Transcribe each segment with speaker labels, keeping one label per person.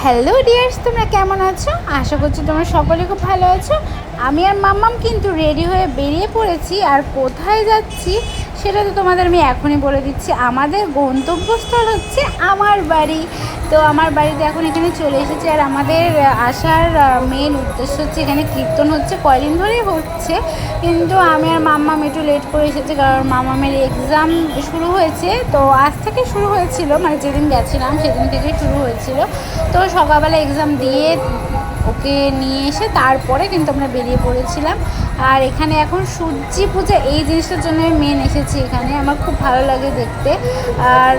Speaker 1: Hello dears, তোমরা কেমন আছো? আশা করছি তোমরা সকলে খুব ভালো আছো। আমি আর মাম্মাম কিন্তু রেডি হয়ে বেরিয়ে পড়েছি। আর কোথায় যাচ্ছি সেটা তো তোমাদের আমি এখনই বলে দিচ্ছি। আমাদের গন্তব্যস্থল হচ্ছে আমার বাড়ি। তো আমার বাড়িতে এখন এখানে চলে এসেছি। আর আমাদের আসার মেন উদ্দেশ্য হচ্ছে, এখানে কীর্তন হচ্ছে, কয়দিন ধরেই হচ্ছে, কিন্তু আমি আর মাম্মাম একটু লেট করে এসেছি কারণ মাম্মামের এক্সাম শুরু হয়েছে। তো আজ থেকে শুরু হয়েছিল, মানে যেদিন গেছিলাম সেদিন থেকেই শুরু হয়েছিল। তো সকালবেলা এক্সাম দিয়ে ওকে নিয়ে এসে তারপরে কিন্তু আমরা বেরিয়ে পড়েছিলাম। আর এখানে এখন সূর্যি পূজা, এই জিনিসটার জন্য আমি মেন এসেছি এখানে। আমার খুব ভালো লাগে দেখতে। আর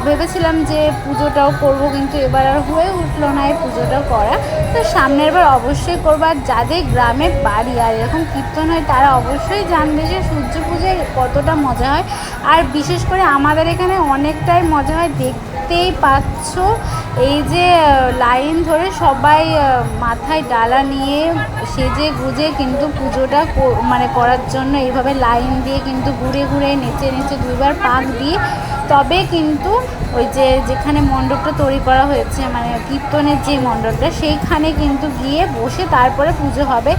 Speaker 1: ভেবেছিলাম যে পুজোটাও করবো, কিন্তু এবার আর হয়ে উঠলো না এই পুজোটা করা। তো সামনের বার অবশ্যই করবো। আর যাদের গ্রামে বাড়ি আর এরকম কীর্তন হয় তারা অবশ্যই জানবে যে সূর্য পূজায় কতটা মজা হয়। আর বিশেষ করে আমাদের এখানে অনেকটাই মজা হয়। দেখতেই পাচ্ছ, এই যে লাইন ধরে সবাই মাথায় ডালা নিয়ে সেজে গুজে কিন্তু পুজোটা মানে করার জন্য এইভাবে লাইন দিয়ে কিন্তু ঘুরে ঘুরে নেচে নেচে দুইবার পাক দিয়ে তবে কিন্তু ওই যে যেখানে মণ্ডপটা তৈরি করা হয়েছে, মানে কীর্তনের যে মণ্ডপটা, সেইখানে কিন্তু গিয়ে বসে তারপরে পুজো হবে।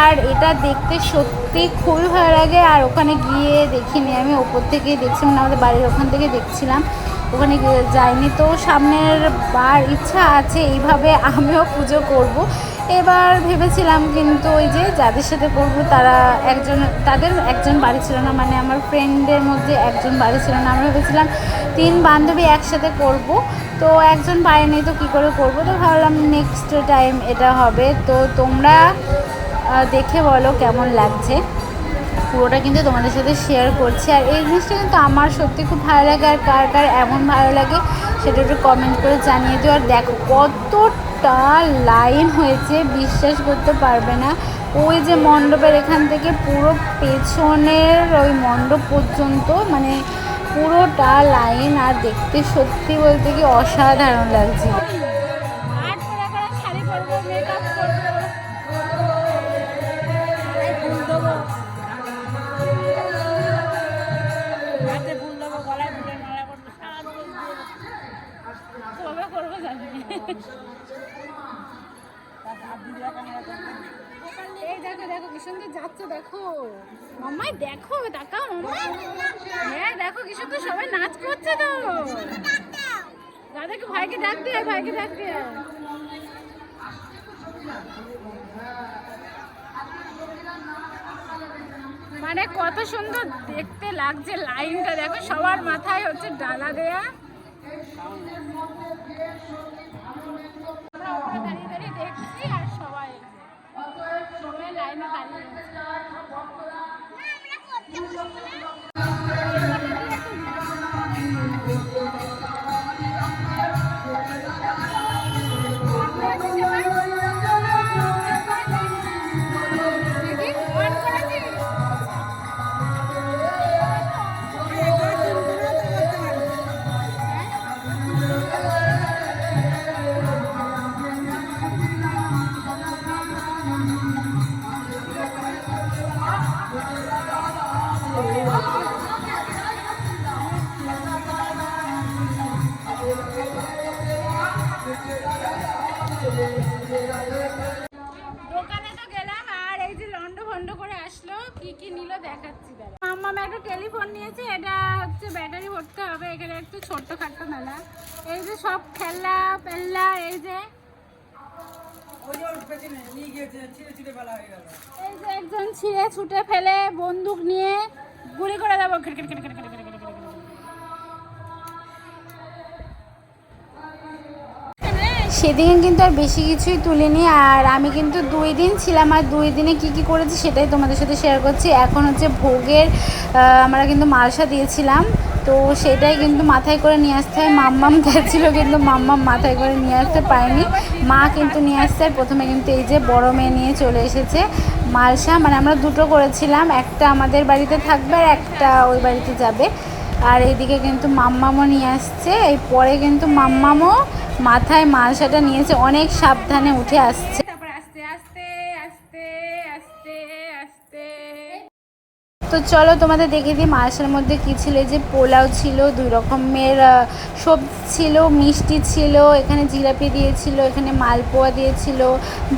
Speaker 1: আর এটা দেখতে সত্যি খুবই ভালো লাগে। আর ওখানে গিয়ে দেখিনি, আমি ওপর থেকে দেখছিলাম, আমাদের বাড়ির ওখান থেকে দেখছিলাম, ওখানে যাইনি। তো সামনের বার ইচ্ছা আছে এইভাবে আমিও পুজো করব। এবার ভেবেছিলাম, কিন্তু ওই যে যাদের সাথে করব তাদের একজন বাড়ি ছিল না, মানে আমার ফ্রেন্ডের মধ্যে একজন বাড়ি ছিল না। আমরা ভেবেছিলাম 3 বান্ধবী একসাথে করব, তো একজন বাড়ি নেই, তো কী করে করব। তো ভাবলাম নেক্সট টাইম এটা হবে। তো তোমরা দেখে বলো কেমন লাগছে। পুরোটা কিন্তু তোমাদের সাথে শেয়ার করছি। আর এই জিনিসটা কিন্তু আমার সত্যি খুব ভালো লাগে। আর কার কার এমন ভালো লাগে সেটা একটু কমেন্ট করে জানিয়ে দিও। আর দেখো কতটা লাইন হয়েছে, বিশ্বাস করতে পারবে না। ওই যে মণ্ডপের এখান থেকে পুরো পেছনের ওই মণ্ডপ পর্যন্ত, মানে পুরোটা লাইন। আর দেখতে সত্যি বলতে কি অসাধারণ লাগছে। এই দেখো দেখো কি সুন্দর যাচ্ছে, দেখো মাম্মাই, দেখো তাকাও মাম্মা। হ্যাঁ দেখো কি সুন্দর সবাই নাচ করছে। তো দাদাকে, ভাইকে ডাক দে, ভাইকে ডাক দে। মানে কত সুন্দর দেখতে লাগছে লাইনটা, দেখো সবার মাথায় হচ্ছে ডালা দেয়া। আমরা ওখানে দাঁড়িয়ে দাঁড়িয়ে দেখছি আর সবাই লাইনে দাঁড়িয়ে দোকানে তো গেলাম। আর এই যে লন্ড ভন্ড করে আসলো, কি কি নিল দেখাচ্ছি। মাম্মা একটা টেলিফোন নিয়েছে, এটা হচ্ছে ব্যাটারি ভরতে হবে। এখানে একটু ছোট্ট খাট্ট মেলা, এই যে সব খেলনা পেল্লা, এই যে একজন ছিঁড়ে ছুটে ফেলে বন্দুক নিয়ে গুলি করে দেবো। সেদিন কিন্তু আর বেশি কিছুই তুলিনি। আর আমি কিন্তু 2 দিন ছিলাম, আর 2 দিনে কি কি করেছি সেটাই তোমাদের সাথে শেয়ার করছি। এখন হচ্ছে ভোগের আমরা কিন্তু মালসা দিয়েছিলাম, তো সেটাই কিন্তু মাথায় করে নিয়ে আসতে হয়। মাম্মাম গেছিলো, কিন্তু মাম্মাম মাথায় করে নিয়ে আসতে পারেনি, মা কিন্তু নিয়ে আসতে। আর প্রথমে কিন্তু এই যে বড় মেয়ে নিয়ে চলে এসেছে মালসা, মানে আমরা 2টো করেছিলাম, একটা আমাদের বাড়িতে থাকবে আর একটা ওই বাড়িতে যাবে। আর এইদিকে কিন্তু মাম্মামও নিয়ে আসছে। এই পরে কিন্তু মাম্মামও মাথায় মালসাটা নিয়েছে, অনেক সাবধানে উঠে আসছে। তারপর আস্তে আস্তে আস্তে আস্তে আস্তে তো তো চলো তোমাদের দেখে দিই মালসার মধ্যে কী ছিল। এই যে পোলাও ছিল, 2 রকমের সবজি ছিল, মিষ্টি ছিল, এখানে জিলাপি দিয়েছিল, এখানে মালপোয়া দিয়েছিল,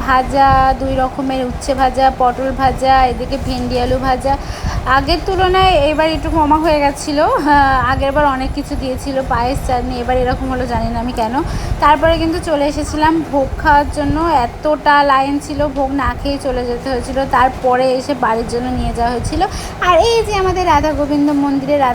Speaker 1: ভাজা 2 রকমের, উচ্ছে ভাজা, পটল ভাজা, এদিকে ভেন্ডি আলু ভাজা। আগের তুলনায় এবার একটু কমা হয়ে গেছিলো, আগের বার অনেক কিছু দিয়েছিল, পায়েস, চাটনি, এবার এরকম হলো জানি না আমি কেন। তারপরে কিন্তু চলে এসেছিলাম ভোগ খাওয়ার জন্য। এতটা লাইন ছিল, ভোগ না খেয়ে চলে যেতে হয়েছিল, তারপরে এসে বাড়ির জন্য নিয়ে যাওয়া হয়েছিল। আর এই যে আমাদের রাধা গোবিন্দ মন্দিরে